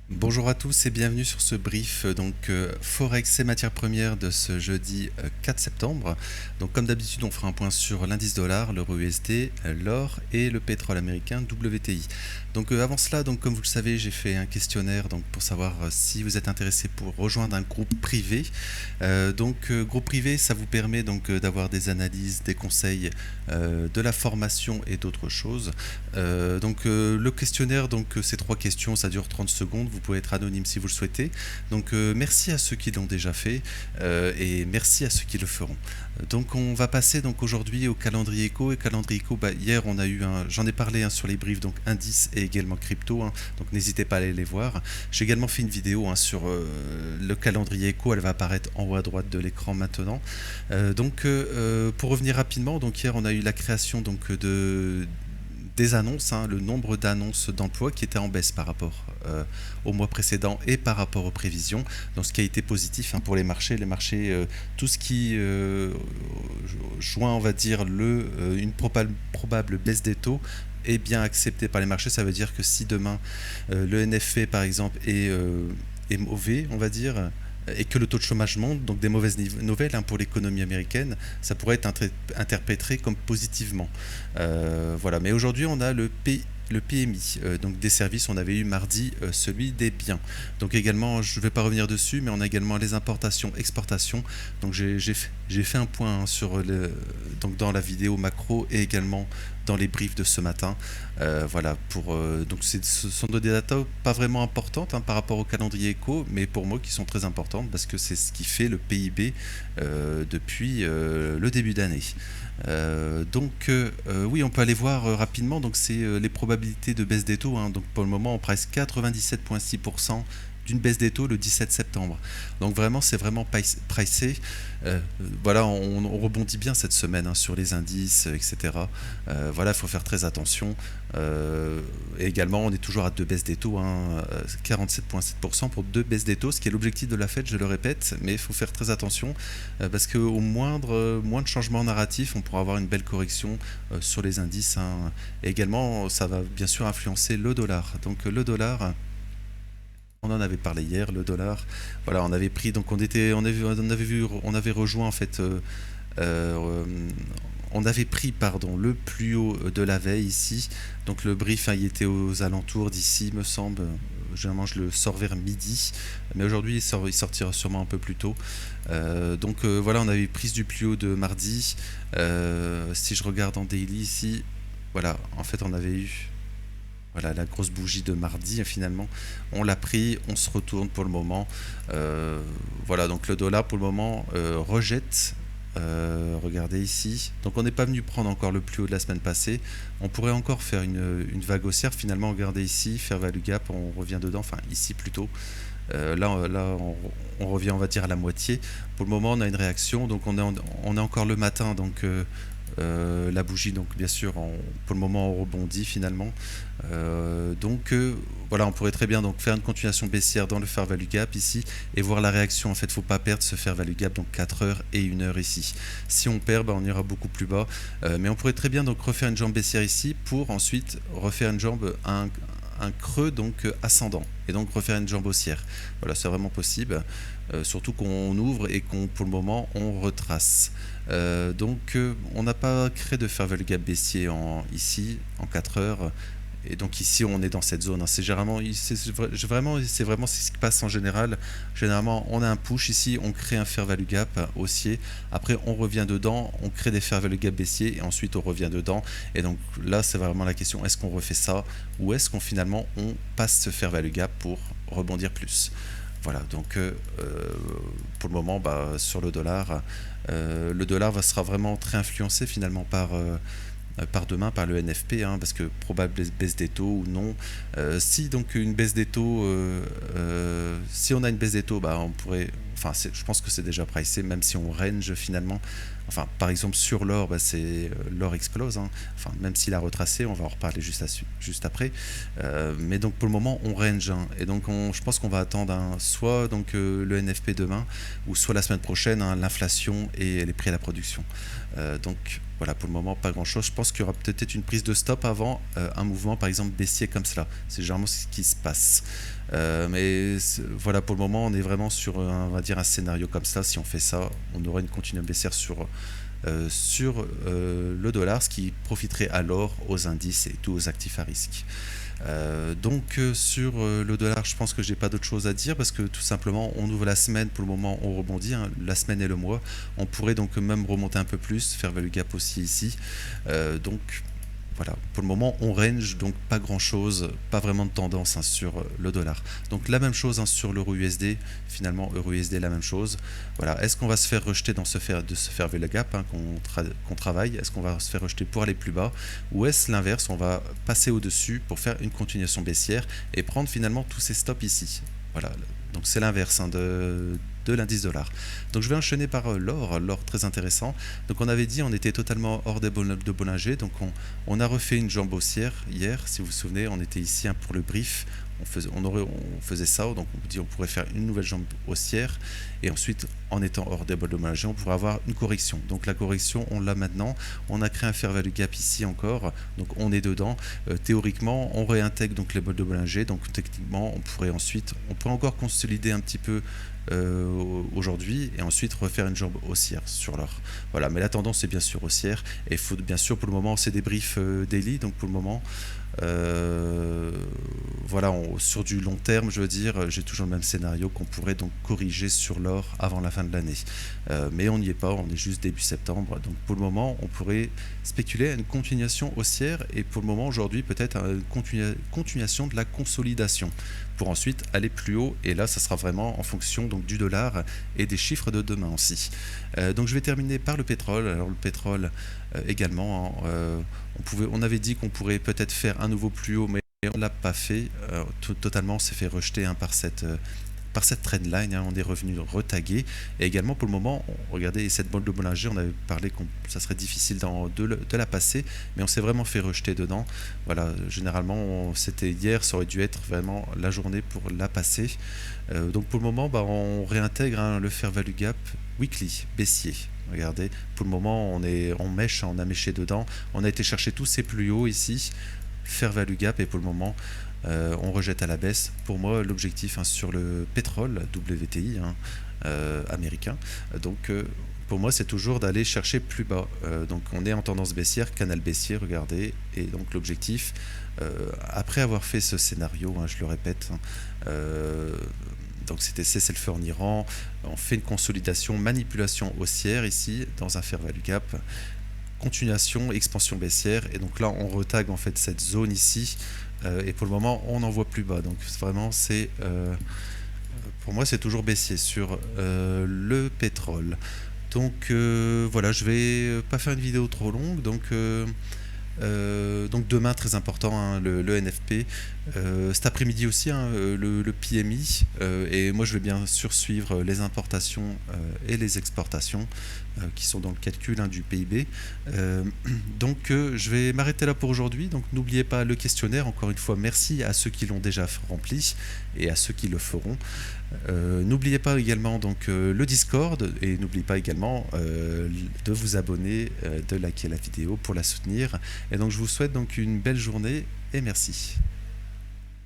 Bonjour à tous et bienvenue sur ce brief Forex et matières premières de ce jeudi 4 septembre. Donc comme d'habitude, on fera un point sur l'indice dollar, l'euro USD, l'or et le pétrole américain WTI. Avant cela, comme vous le savez, j'ai fait un questionnaire pour savoir si vous êtes intéressé pour rejoindre un groupe privé. Groupe privé, ça vous permet d'avoir des analyses, des conseils, de la formation et d'autres choses. Le questionnaire, ces trois questions, ça dure 30 secondes. Vous pouvez être anonyme si vous le souhaitez. Merci à ceux qui l'ont déjà fait et merci à ceux qui le feront. On va passer aujourd'hui au calendrier éco. Et calendrier éco, hier on a eu j'en ai parlé sur les briefs, donc indice et également crypto. Donc n'hésitez pas à aller les voir. J'ai également fait une vidéo sur le calendrier éco. Elle va apparaître en haut à droite de l'écran maintenant. Pour revenir rapidement, hier on a eu la création des annonces, le nombre d'annonces d'emploi qui était en baisse par rapport au mois précédent et par rapport aux prévisions, donc ce qui a été positif pour les marchés. Tout ce qui joint, on va dire, une probable baisse des taux est bien accepté par les marchés. Ça veut dire que si demain le NFP par exemple est mauvais, on va dire, et que le taux de chômage monte, donc des mauvaises nouvelles pour l'économie américaine, ça pourrait être interprété comme positivement. Voilà. Mais aujourd'hui, on a le PMI, donc des services. On avait eu mardi celui des biens. Donc également, je ne vais pas revenir dessus, mais on a également les importations, exportations. Donc j'ai fait un point dans la vidéo macro et également dans les briefs de ce matin. Voilà, ce sont des datas pas vraiment importantes par rapport au calendrier éco, mais pour moi qui sont très importantes parce que c'est ce qui fait le PIB depuis le début d'année. Oui, on peut aller voir rapidement. C'est les probabilités de baisse des taux. Donc pour le moment, on presse 97,6% d'une baisse des taux le 17 septembre. Donc vraiment, c'est vraiment pricé. Voilà, on rebondit bien cette semaine sur les indices, etc. Voilà, il faut faire très attention. Et également, on est toujours à deux baisses des taux, 47,7% pour deux baisses des taux, ce qui est l'objectif de la Fed, je le répète, mais il faut faire très attention parce qu'au moins de changements narratifs, on pourra avoir une belle correction sur les indices. Et également, ça va bien sûr influencer le dollar. Donc le dollar, on en avait parlé hier, le dollar. Voilà, on avait pris, on avait rejoint en fait. On avait pris le plus haut de la veille ici. Donc le brief, il était aux alentours d'ici, me semble. Généralement, je le sors vers midi, mais aujourd'hui, il sortira sûrement un peu plus tôt. Voilà, on avait prise du plus haut de mardi. Si je regarde en daily ici, voilà, en fait, on avait eu, voilà, la grosse bougie de mardi. Finalement, on l'a pris, on se retourne pour le moment. Voilà, donc le dollar pour le moment rejette. Regardez ici. Donc on n'est pas venu prendre encore le plus haut de la semaine passée. On pourrait encore faire une vague haussière. Finalement, regardez ici, faire value gap, on revient dedans. Enfin, ici plutôt. Là, on revient, on va dire, à la moitié. Pour le moment, on a une réaction. Donc on est encore le matin. La bougie, donc bien sûr, pour le moment, on rebondit finalement. Voilà, on pourrait très bien faire une continuation baissière dans le fair value gap ici et voir la réaction. En fait, faut pas perdre ce fair value gap, donc 4 heures et 1 heure ici. Si on perd, on ira beaucoup plus bas. Mais on pourrait très bien refaire une jambe baissière ici pour ensuite refaire une jambe, un creux ascendant et donc refaire une jambe haussière. Voilà, c'est vraiment possible. Surtout qu'on ouvre et pour le moment on retrace. On n'a pas créé de fair value gap baissier ici en 4 heures. Et donc ici on est dans cette zone. C'est vraiment ce qui passe en général. Généralement on a un push ici, on crée un fair value gap haussier. Après on revient dedans, on crée des fair value gap baissiers et ensuite on revient dedans. Et donc là c'est vraiment la question, est-ce qu'on refait ça ou est-ce qu'on finalement on passe ce fair value gap pour rebondir plus. Voilà, pour le moment, sur le dollar sera vraiment très influencé finalement par demain, par le NFP, parce que probable baisse des taux ou non. Si une baisse des taux, si on a une baisse des taux, on pourrait, je pense que c'est déjà pricé, même si on range finalement. Enfin, par exemple sur l'or, l'or explose. Même s'il a retracé, on va en reparler juste après. Mais donc pour le moment, on range. Et donc je pense qu'on va attendre soit le NFP demain, ou soit la semaine prochaine, l'inflation et les prix à la production. Voilà, pour le moment, pas grand-chose. Je pense qu'il y aura peut-être une prise de stop avant un mouvement, par exemple, baissier comme cela. C'est généralement ce qui se passe. Voilà, pour le moment, on est vraiment sur, on va dire, un scénario comme ça. Si on fait ça, on aura une continuum baissière sur le dollar, ce qui profiterait alors aux indices et tous aux actifs à risque. Sur le dollar, je pense que j'ai pas d'autre chose à dire parce que tout simplement on ouvre la semaine, pour le moment on rebondit, hein, la semaine et le mois. On pourrait donc même remonter un peu plus, faire value gap aussi ici. Donc voilà, pour le moment on range, donc pas grand chose, pas vraiment de tendance, hein, sur le dollar. Donc la même chose, hein, sur l'euro USD, finalement euro USD la même chose. Voilà, est-ce qu'on va se faire rejeter dans ce fair value gap, hein, qu'on travaille? Est-ce qu'on va se faire rejeter pour aller plus bas, ou est-ce l'inverse, on va passer au-dessus pour faire une continuation baissière et prendre finalement tous ces stops ici? Voilà, donc c'est l'inverse, hein, de l'indice dollar. Donc je vais enchaîner par l'or très intéressant. Donc on avait dit on était totalement hors de Bollinger, donc on a refait une jambe haussière hier, si vous vous souvenez, on était ici, hein, pour le brief. On faisait ça, donc on dit on pourrait faire une nouvelle jambe haussière et ensuite, en étant hors des bols de Bollinger, on pourrait avoir une correction. Donc la correction, on l'a maintenant. On a créé un fair value gap ici encore, donc on est dedans. Théoriquement, on réintègre donc les bols de Bollinger, donc techniquement, on pourrait encore consolider un petit peu aujourd'hui et ensuite refaire une jambe haussière sur l'or. Voilà, mais la tendance est bien sûr haussière et il faut bien sûr, pour le moment, c'est des briefs daily, donc pour le moment, voilà, sur du long terme, je veux dire, j'ai toujours le même scénario qu'on pourrait donc corriger sur l'or avant la fin de l'année. Mais on n'y est pas, on est juste début septembre. Donc pour le moment, on pourrait spéculer à une continuation haussière et pour le moment, aujourd'hui, peut-être à une continuation de la consolidation pour ensuite aller plus haut. Et là, ça sera vraiment en fonction donc du dollar et des chiffres de demain aussi. Donc je vais terminer par le pétrole. Alors le pétrole également, hein, on avait dit qu'on pourrait peut-être faire un nouveau plus haut, mais on ne l'a pas fait. Totalement, on s'est fait rejeter, hein, par cette trendline, hein, on est revenu retaguer. Et également, pour le moment, regardez, cette bolle de Bollinger, on avait parlé que ça serait difficile de la passer, mais on s'est vraiment fait rejeter dedans. Voilà, généralement, c'était hier, ça aurait dû être vraiment la journée pour la passer. Donc pour le moment, on réintègre, hein, le fair value gap weekly, baissier. Regardez, pour le moment, on a méché dedans. On a été chercher tous ces plus hauts ici, fair value gap, et pour le moment, on rejette à la baisse. Pour moi, l'objectif, hein, sur le pétrole WTI, hein, américain, donc pour moi, c'est toujours d'aller chercher plus bas. Donc on est en tendance baissière, canal baissier, regardez, et donc l'objectif, après avoir fait ce scénario, hein, je le répète, hein, donc c'était cessez-le-feu en Iran, on fait une consolidation, manipulation haussière ici, dans un fair value gap, continuation, expansion baissière, et donc là on retague en fait cette zone ici, et pour le moment on n'en voit plus bas, donc vraiment pour moi c'est toujours baissier sur le pétrole. Donc voilà, je vais pas faire une vidéo trop longue, donc demain, très important, hein, le NFP. Cet après-midi aussi, hein, le PMI. Et moi, je vais bien sûr suivre les importations et les exportations qui sont dans le calcul, hein, du PIB. Je vais m'arrêter là pour aujourd'hui. Donc n'oubliez pas le questionnaire. Encore une fois, merci à ceux qui l'ont déjà rempli et à ceux qui le feront. N'oubliez pas également donc le Discord et n'oubliez pas également de vous abonner, de liker la vidéo pour la soutenir. Et donc je vous souhaite donc une belle journée et merci.